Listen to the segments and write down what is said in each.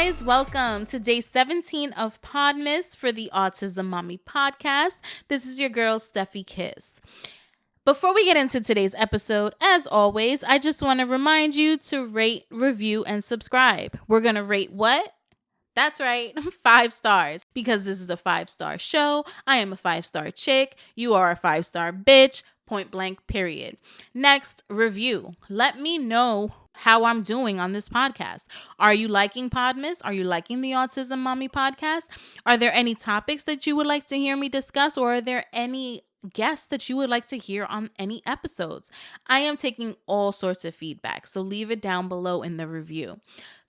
guys, welcome to day 17 of PODMAS for the Autism Mami podcast. This is your girl, Steffi Kiss. Before we get into today's episode, as always, I just want to remind you to rate, review, and subscribe. We're going to rate what? That's right, 5 stars, because this is a 5-star show. I am a 5-star chick. You are a 5-star bitch. Point blank, period. Next, review. Let me know how I'm doing on this podcast. Are you liking PODMAS? Are you liking the Autism Mami podcast? Are there any topics that you would like to hear me discuss, or are there any guests that you would like to hear on any episodes? I am taking all sorts of feedback, so leave it down below in the review.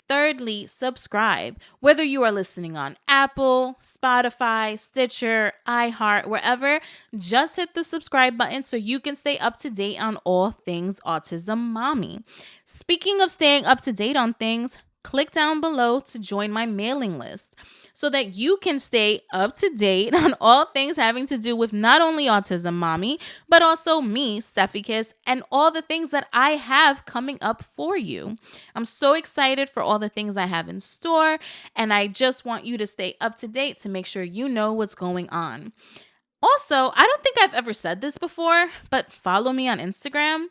Thirdly, subscribe. Whether you are listening on Apple, Spotify, Stitcher, iHeart, wherever, just hit the subscribe button so you can stay up to date on all things Autism Mami. Speaking of staying up to date on things, click down below to join my mailing list so that you can stay up to date on all things having to do with not only Autism Mami, but also me, Steffi Kiss, and all the things that I have coming up for you. I'm so excited for all the things I have in store, and I just want you to stay up to date to make sure you know what's going on. Also, I don't think I've ever said this before, but follow me on Instagram.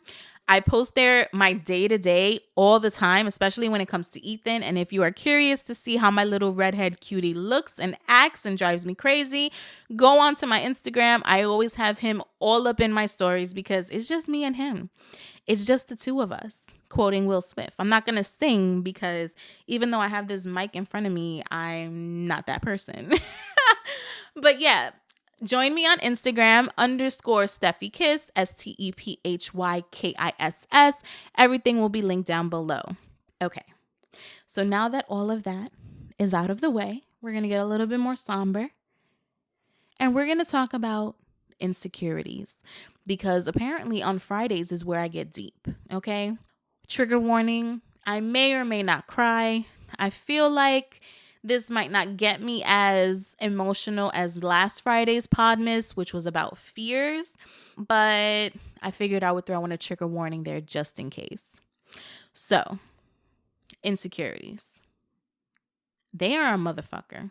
I post there my day-to-day all the time, especially when it comes to Ethan. And if you are curious to see how my little redhead cutie looks and acts and drives me crazy, go on to my Instagram. I always have him all up in my stories because it's just me and him. It's just the two of us, quoting Will Smith. I'm not going to sing because even though I have this mic in front of me, I'm not that person. But yeah. Join me on Instagram _Steffi Kiss, STEPHYKISS. Everything will be linked down below. Okay, so now that all of that is out of the way, we're going to get a little bit more somber. And we're going to talk about insecurities because apparently on Fridays is where I get deep, okay? Trigger warning, I may or may not cry. I feel like this might not get me as emotional as last Friday's PODMAS, which was about fears, but I figured I would throw in a trigger warning there just in case. So, insecurities. They are a motherfucker.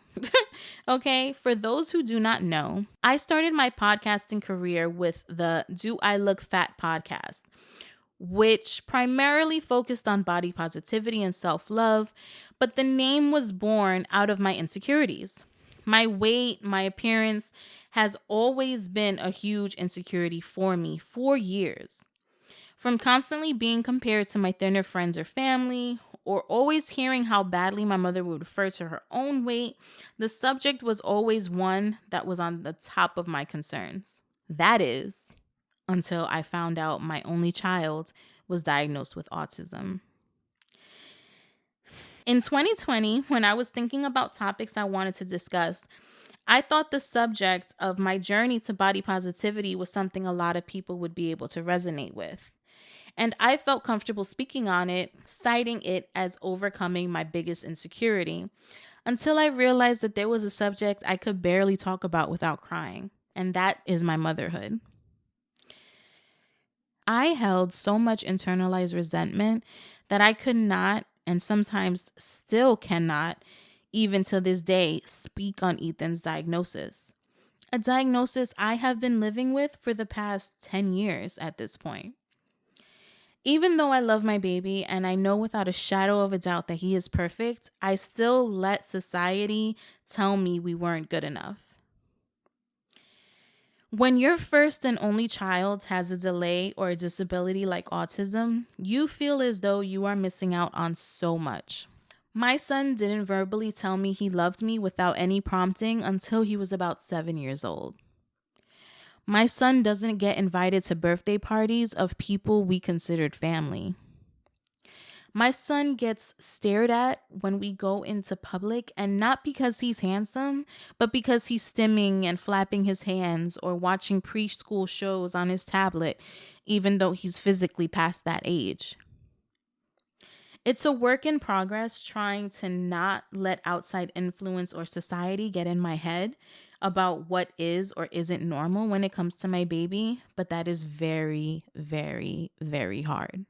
Okay, for those who do not know, I started my podcasting career with the Do I Look Fat podcast, which primarily focused on body positivity and self-love, but the name was born out of my insecurities. My weight, my appearance has always been a huge insecurity for me for years. From constantly being compared to my thinner friends or family, or always hearing how badly my mother would refer to her own weight, the subject was always one that was on the top of my concerns. That is, until I found out my only child was diagnosed with autism. In 2020, when I was thinking about topics I wanted to discuss, I thought the subject of my journey to body positivity was something a lot of people would be able to resonate with. And I felt comfortable speaking on it, citing it as overcoming my biggest insecurity, until I realized that there was a subject I could barely talk about without crying, and that is my motherhood. I held so much internalized resentment that I could not, and sometimes still cannot, even to this day, speak on Ethan's diagnosis. A diagnosis I have been living with for the past 10 years at this point. Even though I love my baby and I know without a shadow of a doubt that he is perfect, I still let society tell me we weren't good enough. When your first and only child has a delay or a disability like autism, you feel as though you are missing out on so much. My son didn't verbally tell me he loved me without any prompting until he was about 7 years old. My son doesn't get invited to birthday parties of people we considered family. My son gets stared at when we go into public, and not because he's handsome, but because he's stimming and flapping his hands or watching preschool shows on his tablet, even though he's physically past that age. It's a work in progress trying to not let outside influence or society get in my head about what is or isn't normal when it comes to my baby, but that is very, very, very hard.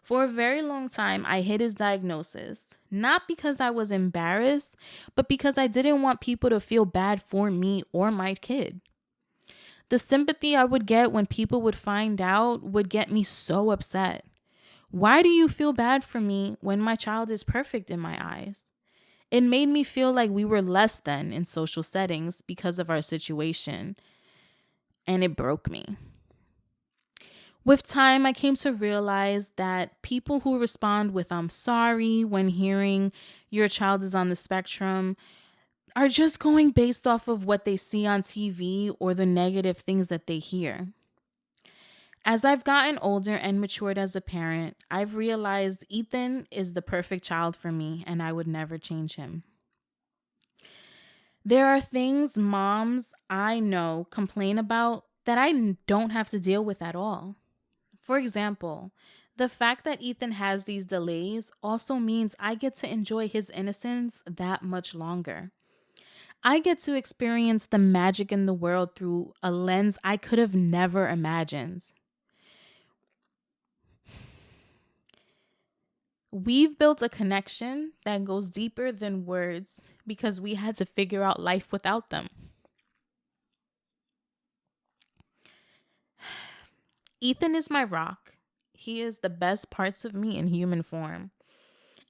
For a very long time, I hid his diagnosis, not because I was embarrassed, but because I didn't want people to feel bad for me or my kid. The sympathy I would get when people would find out would get me so upset. Why do you feel bad for me when my child is perfect in my eyes? It made me feel like we were less than in social settings because of our situation, and it broke me. With time, I came to realize that people who respond with "I'm sorry" when hearing your child is on the spectrum are just going based off of what they see on TV or the negative things that they hear. As I've gotten older and matured as a parent, I've realized Ethan is the perfect child for me and I would never change him. There are things moms I know complain about that I don't have to deal with at all. For example, the fact that Ethan has these delays also means I get to enjoy his innocence that much longer. I get to experience the magic in the world through a lens I could have never imagined. We've built a connection that goes deeper than words because we had to figure out life without them. Ethan is my rock. He is the best parts of me in human form.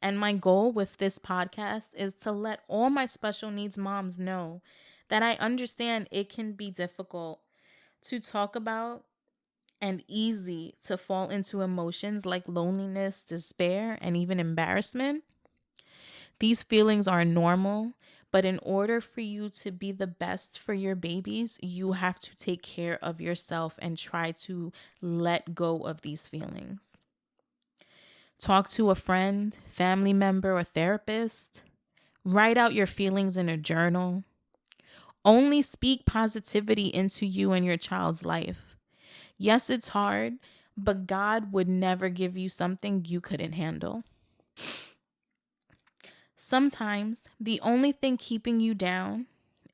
And my goal with this podcast is to let all my special needs moms know that I understand it can be difficult to talk about and easy to fall into emotions like loneliness, despair, and even embarrassment. These feelings are normal, but in order for you to be the best for your babies, you have to take care of yourself and try to let go of these feelings. Talk to a friend, family member, or therapist. Write out your feelings in a journal. Only speak positivity into you and your child's life. Yes, it's hard, but God would never give you something you couldn't handle. Sometimes the only thing keeping you down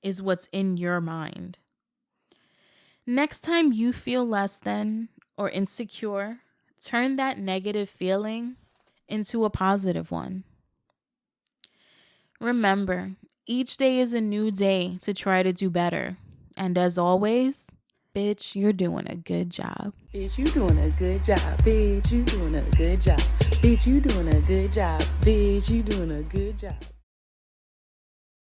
is what's in your mind. Next time you feel less than or insecure, turn that negative feeling into a positive one. Remember, each day is a new day to try to do better. And as always, bitch, you're doing a good job. Bitch, you doing a good job. Bitch, you doing a good job. Bitch, you doing a good job. Bitch, you doing a good job.